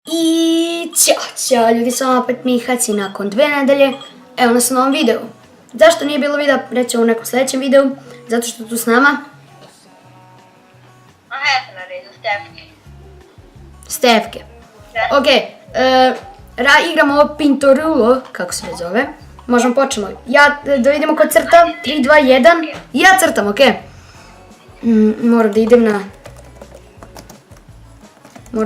I ćao ljudi, s vama opet Mihac i nakon 2 nedelje, evo nas u novom videu. Zašto nije bilo videa, reći u nekom sljedećem videu, zato što tu s nama... Aha, ja sam na redu, Stefke. Ok, igramo ovo Pintorulo, kako se ne zove. Možemo počnemo. Da vidimo ko crta, 3, 2, 1. Ja crtam, ok. Moram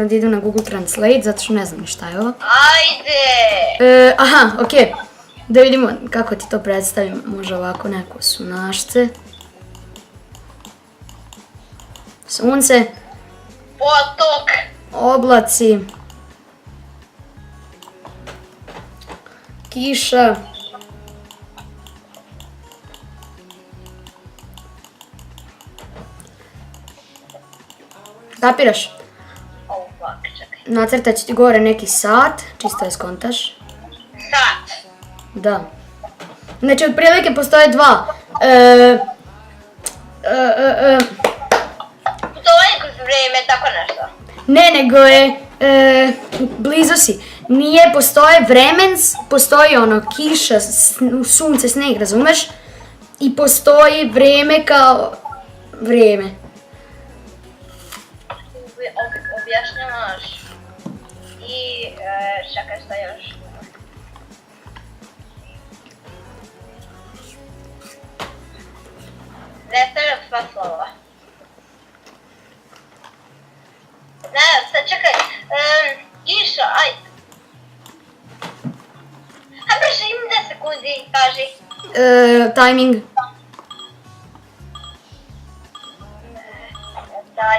da idem na Google Translate, zato što ne znam ni šta je ovo. Ajde! Aha, ok. Da vidimo kako ti to predstavim. Može ovako neko sunašce. Sunce. Potok! Oblaci. Kiša. Kapiraš? Ovak, čekaj. Nacrtat ću ti gore neki sat, čisto je skontaš. Sat! Da. Znači, otprilike postoje dva. Putovanje kroz vrijeme, tako nešto. Ne, nego je, blizu si. Nije, postoje postoji ono kiša, sunce, sneg, razumeš? I postoji vrijeme kao vrijeme. Objašnjavaš. I čekaj šta još. Ne stavljam sva slova. Ne, sad čekaj. Kiša, aj. A brže, imam 10 sekundi, kaži. Timing. Daj.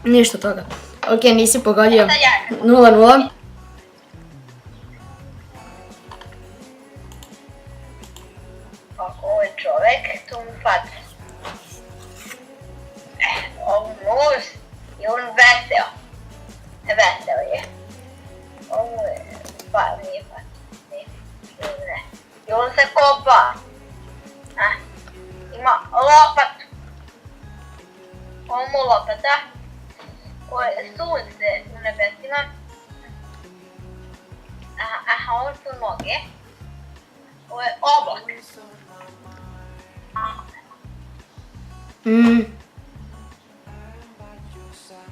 Ništa toga. Ok, nisi pogodio. Sad ja. 0-0. Ovo je čovek, tu mu faca. Ovo mus i on veseo. Veseo je. Ovo je nije faca. Ne. I on se kopa. Ima lopatu. Ovo mu lopata. Ovo je sunce u nebesima. Aha, ovo su noge. Ovo je oblak.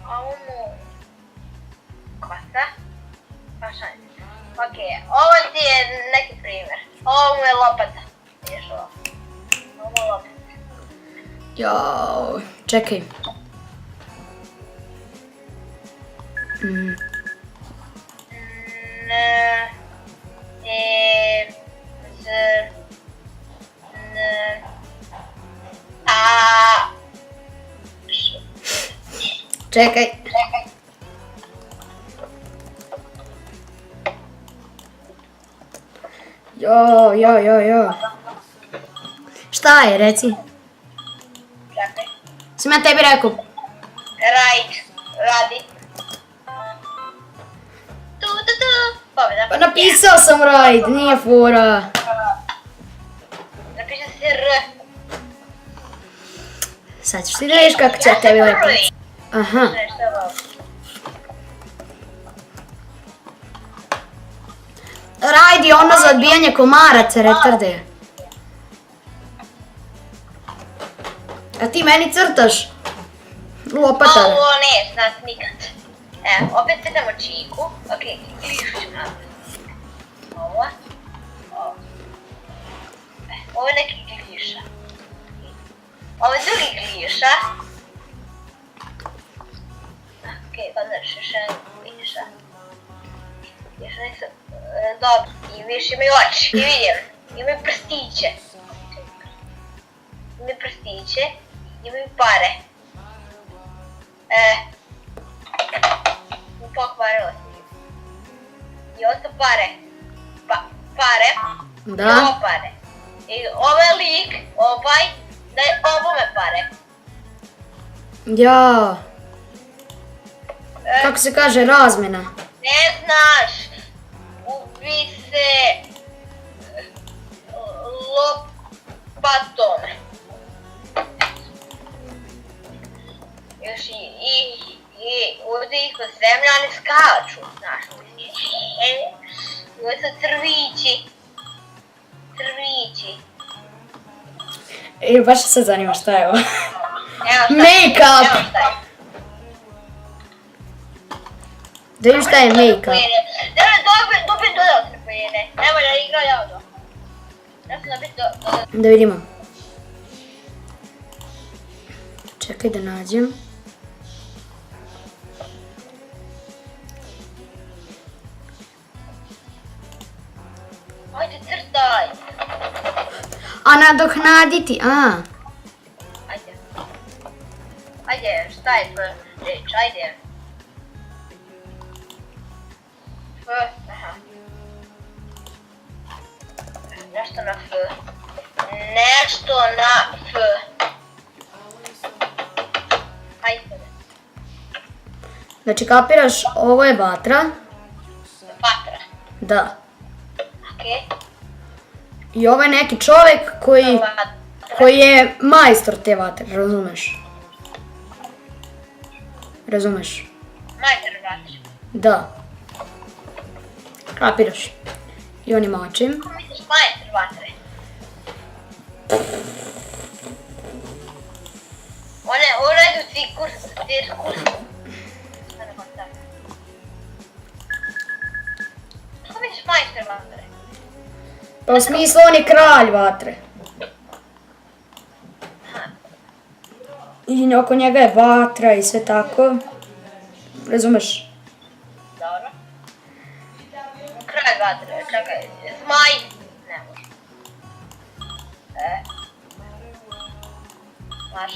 Ovo mu kosa. Ok, ovo ti je neki primjer. Ovo mu je lopata. Vidiš ovo? Ovo mu je lopata. Jao, čekaj. Čekaj. Jo. Šta je, reci? Čekaj. Sam ja tebi rekao. Radi. Tu. Pobjeda. Pa napisao sam ride, nije fora. Napiše se R. Sad ćeš ti da vidiš kako će ja tebi lepo. Aha. Nešto je ovo. Ride je ono za odbijanje komaraca, retarde. A ti meni crtaš? Lopata. Ovo ne, znaš nikad. Evo, opet crtamo čiku. Ok, klišu ću napraviti. Ovo. Ovo je neki gliša. Ovo je drugi gliša. Ok, pa znaš, još jedan gliša. Još nisu, dobro, i vidiš imaju oči, i vidim, imaju prstiće. Imaju prstiće, imaju pare. Pokvarilo se. I ovo su pare. Pare. Da. I ovo pare. I ovaj lik, daje ovome pare. Ja. Kako se kaže, razmjena? Ne znaš. Ubi se lopatom. Još I ovdje ispod zemljani skaču, znaš. Ovo su crvići. Crvići. Baš se sad zanima šta je ovo. Evo šta. Make-up! Evo šta je. Da vidim šta je make-up. Dobit dodatne pojene. Nemoj da igra ja to. Ja sam dobit dodatne. Da vidimo. Čekaj da nađem. Ajde crtaj. A nadoknaditi, Ajde. Ajde, šta je reč, ajde. Aha. Nešto na F. Nešto na F. Ajde. Znači kapiraš, ovo je vatra. Vatra. Da. Okej. I ovo je neki čovjek koji je majstor te vatre, razumeš? Razumeš? Majstor vatre. Da. Kapiraš. I on ima oči. Kako misliš majstor vatre? One u redu ti kurs. Kako misliš majstor vatre? Pa u smislu on je kralj vatre. I oko njega je vatra i sve tako. Razumeš? Dobro. Kralj vatre, čekaj, zmaj. Ne može. Naš.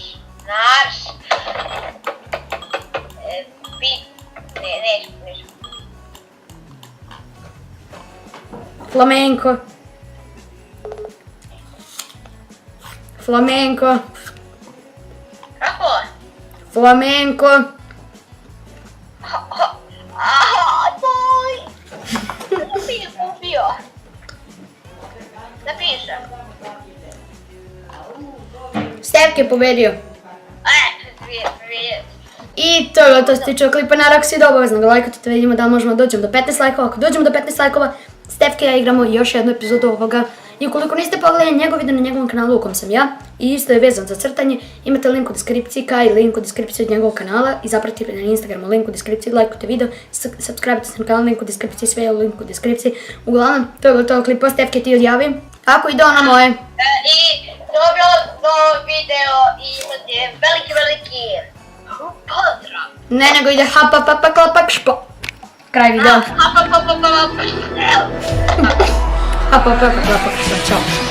Neću. Flamenko. Kako? Flamenko. Boj! Ubio. Napišem. Stefke je pobedio. Vidjet. I to je to se tiče klipa, naravno ako si da obavezno ga lajkati, da vidimo da li možemo dođemo do 15 lajkova. Ako dođemo do 15 lajkova, Stefke i ja igramo još jednu epizodu ovoga. I ukoliko niste pogledali njegov video na njegovom kanalu u kom sam ja, i isto je vezan za crtanje, imate link u deskripciji, kao i link u deskripciji od njegovog kanala, i zapratite na Instagramu, link u deskripciji, lajkujte video, subscribe-te se na kanal, link u deskripciji, sve je u link u deskripciji. Uglavnom, to je gotovo klipa, Stefke ti odjavim. Ako ide ono moje. I dobro video i imate veliki pozdrav. Ne, nego ide hapa papa klapak špo. Kraj videa. Hapa papa klapak špo, čao.